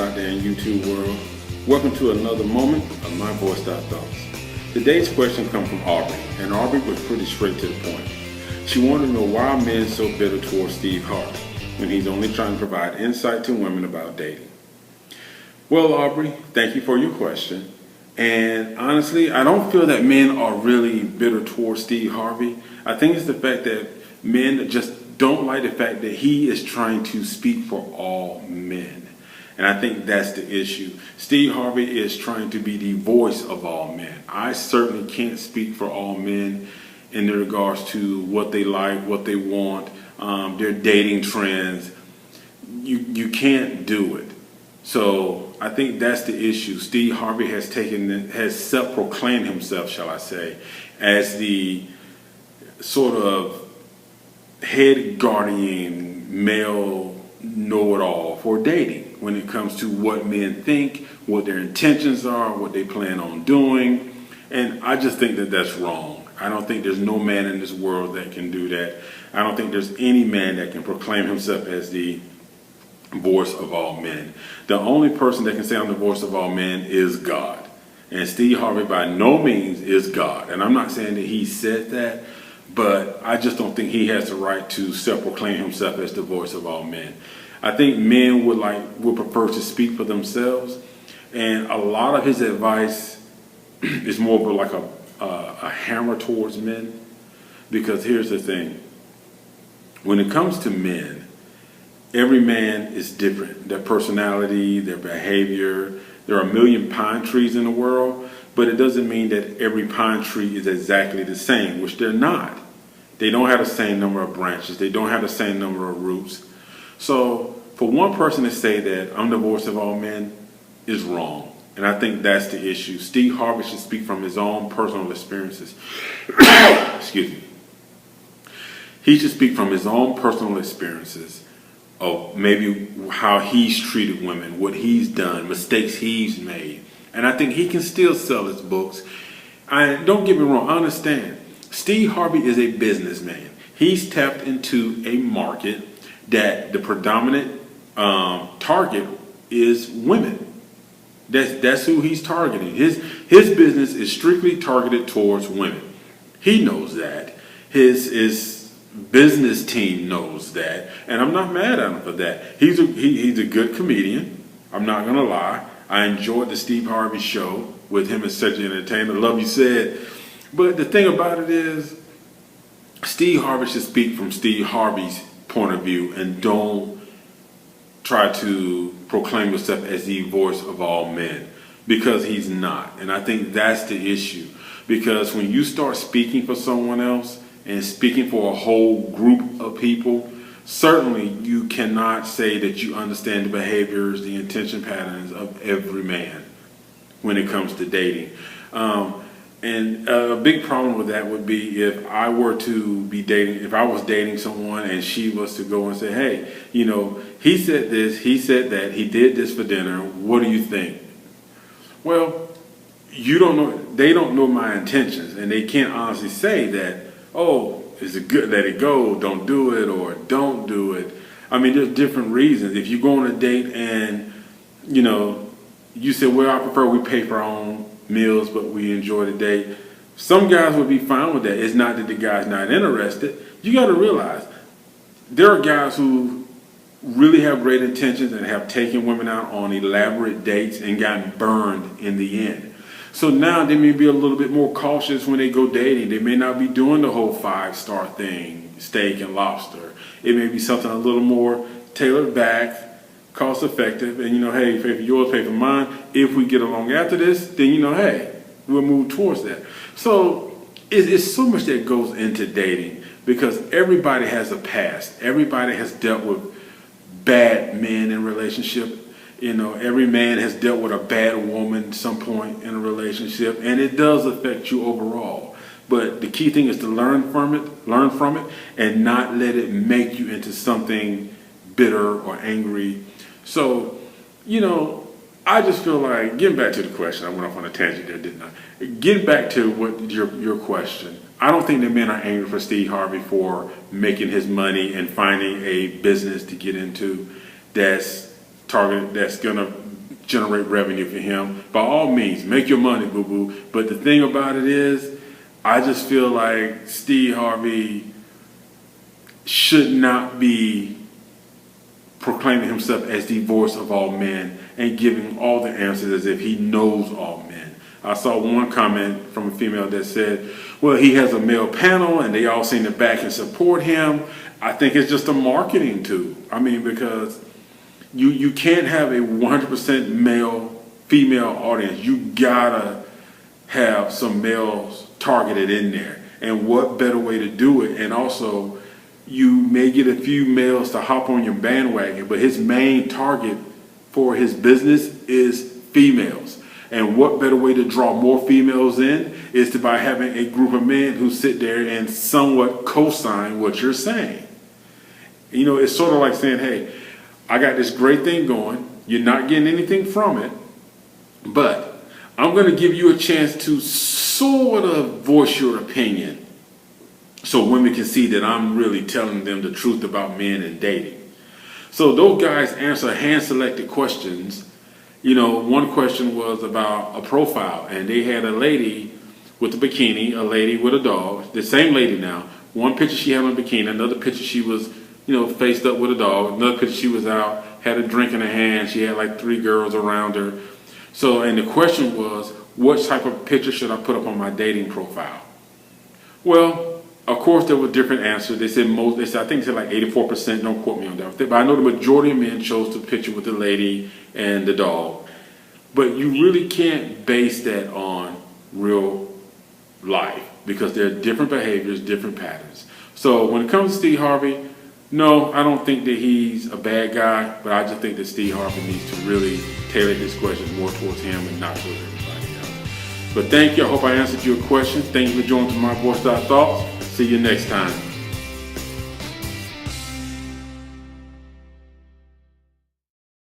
out there in YouTube world. Welcome to another moment of my voiced out thoughts. Today's question comes from Aubrey, and Aubrey was pretty straight to the point. She wanted to know why are men so bitter towards Steve Harvey when he's only trying to provide insight to women about dating. Well, Aubrey, thank you for your question. And honestly, I don't feel that men are really bitter towards Steve Harvey. I think it's the fact that men just don't like the fact that he is trying to speak for all men. And I think that's the issue. Steve Harvey is trying to be the voice of all men. I certainly can't speak for all men in regards to what they like, what they want, their dating trends. You can't do it. So I think that's the issue. Steve Harvey has self-proclaimed himself, shall I say, as the sort of head guardian male know-it-all for dating when it comes to what men think, what their intentions are, what they plan on doing. And I just think that that's wrong. I don't think there's no man in this world that can do that. I don't think there's any man that can proclaim himself as the voice of all men. The only person that can say I'm the voice of all men is God. And Steve Harvey by no means is God. And I'm not saying that he said that, but I just don't think he has the right to self-proclaim himself as the voice of all men. I think men would prefer to speak for themselves, and a lot of his advice is more of like a hammer towards men. Because here's the thing: when it comes to men, every man is different. Their personality, their behavior. There are a million pine trees in the world, but it doesn't mean that every pine tree is exactly the same, which they're not. They don't have the same number of branches. They don't have the same number of roots. So for one person to say that I'm the voice of all men is wrong. And I think that's the issue. Steve Harvey should speak from his own personal experiences. Excuse me. He should speak from his own personal experiences of maybe how he's treated women, what he's done, mistakes he's made. And I think he can still sell his books. Don't get me wrong, I understand. Steve Harvey is a businessman. He's tapped into a market that the predominant target is women. That's who he's targeting. His business is strictly targeted towards women. He knows that. His business team knows that, and I'm not mad at him for that. He's a good comedian. I'm not gonna lie. I enjoyed the Steve Harvey show with him as such an entertainer. Love you said. But the thing about it is, Steve Harvey should speak from Steve Harvey's point of view and don't try to proclaim himself as the voice of all men, because he's not. And I think that's the issue. Because when you start speaking for someone else and speaking for a whole group of people, certainly you cannot say that you understand the behaviors, the intention patterns of every man when it comes to dating. And a big problem with that would be if I was dating someone and she was to go and say, hey, he said this, he said that, he did this for dinner, what do you think? Well, you don't know, they don't know my intentions, and they can't honestly say that, oh, is it good, let it go, don't do it, or don't do it. I mean, there's different reasons. If you go on a date and, you say, well, I prefer we pay for our own meals, but we enjoy the date. Some guys would be fine with that. It's not that the guy's not interested. You got to realize there are guys who really have great intentions and have taken women out on elaborate dates and gotten burned in the end. So now they may be a little bit more cautious when they go dating. They may not be doing the whole 5-star thing, steak and lobster. It may be something a little more tailored back, cost effective, and hey, pay for yours, pay for mine. If we get along after this, then hey, we'll move towards that. So it's so much that goes into dating, because everybody has a past. Everybody has dealt with bad men in relationship. Every man has dealt with a bad woman at some point in a relationship, and it does affect you overall. But the key thing is to learn from it, and not let it make you into something bitter or angry. So, I just feel like, getting back to the question, I went off on a tangent there, didn't I? Getting back to what your question, I don't think that men are angry for Steve Harvey for making his money and finding a business to get into that's going to generate revenue for him, by all means, make your money, boo-boo. But the thing about it is, I just feel like Steve Harvey should not be proclaiming himself as the voice of all men and giving all the answers as if he knows all men. I saw one comment from a female that said, well, he has a male panel and they all seem to back and support him. I think it's just a marketing tool. I mean, because you can't have a 100% male-female audience. You gotta have some males targeted in there. And what better way to do it? And also, you may get a few males to hop on your bandwagon, but his main target for his business is females. And what better way to draw more females in is by having a group of men who sit there and somewhat co-sign what you're saying. You know, it's sort of like saying, hey, I got this great thing going. You're not getting anything from it, but I'm going to give you a chance to sort of voice your opinion so women can see that I'm really telling them the truth about men and dating. So those guys answer hand-selected questions. You know, one question was about a profile, and they had a lady with a bikini, a lady with a dog, the same lady now. One picture she had on a bikini, another picture she was, you know, faced up with a dog, another picture she was out, had a drink in her hand, she had like 3 girls around her. So, and the question was, what type of picture should I put up on my dating profile? Well, of course, there were different answers. They said I think they said like 84%, don't quote me on that. But I know the majority of men chose the picture with the lady and the dog. But you really can't base that on real life because there are different behaviors, different patterns. So when it comes to Steve Harvey, no, I don't think that he's a bad guy, but I just think that Steve Harvey needs to really tailor his questions more towards him and not towards everybody else. But thank you. I hope I answered your question. Thank you for joining My Voice Thoughts. See you next time.